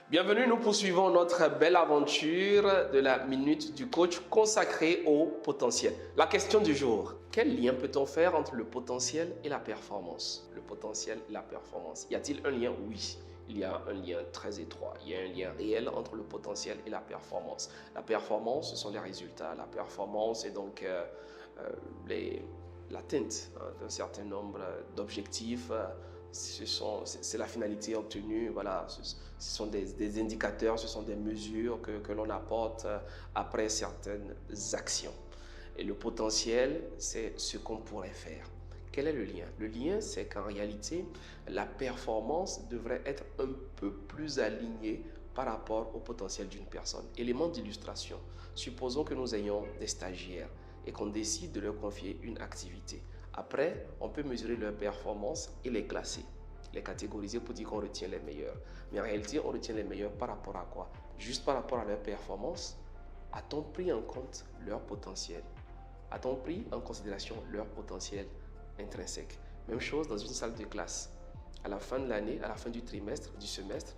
Bienvenue, nous poursuivons notre belle aventure de la Minute du Coach consacrée au potentiel. La question du jour, quel lien peut-on faire entre le potentiel et la performance? Le potentiel et la performance. Y a-t-il un lien? Oui, il y a un lien très étroit. Il y a un lien réel entre le potentiel et la performance. La performance, ce sont les résultats. La performance est donc l'atteinte d'un certain nombre d'objectifs. C'est la finalité obtenue, voilà, ce sont des indicateurs, ce sont des mesures que l'on apporte après certaines actions. Et le potentiel, c'est ce qu'on pourrait faire. Quel est le lien? Le lien, c'est qu'en réalité, la performance devrait être un peu plus alignée par rapport au potentiel d'une personne. Élément d'illustration, supposons que nous ayons des stagiaires et qu'on décide de leur confier une activité. Après, on peut mesurer leur performance et les classer, les catégoriser pour dire qu'on retient les meilleurs. Mais en réalité, on retient les meilleurs par rapport à quoi? Juste par rapport à leur performance. A-t-on pris en compte leur potentiel? A-t-on pris en considération leur potentiel intrinsèque? Même chose dans une salle de classe. À la fin de l'année, à la fin du trimestre, du semestre,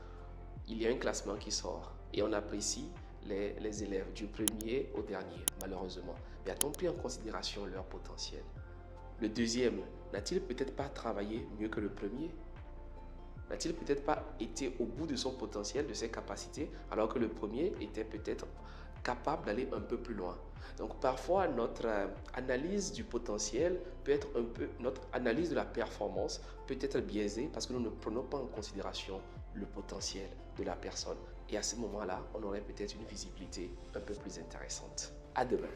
il y a un classement qui sort et on apprécie les élèves du premier au dernier, malheureusement. Mais a-t-on pris en considération leur potentiel? Le deuxième, n'a-t-il peut-être pas travaillé mieux que le premier? N'a-t-il peut-être pas été au bout de son potentiel, de ses capacités, alors que le premier était peut-être capable d'aller un peu plus loin? Donc parfois, notre analyse du potentiel peut être notre analyse de la performance peut être biaisée parce que nous ne prenons pas en considération le potentiel de la personne. Et à ce moment-là, on aurait peut-être une visibilité un peu plus intéressante. À demain.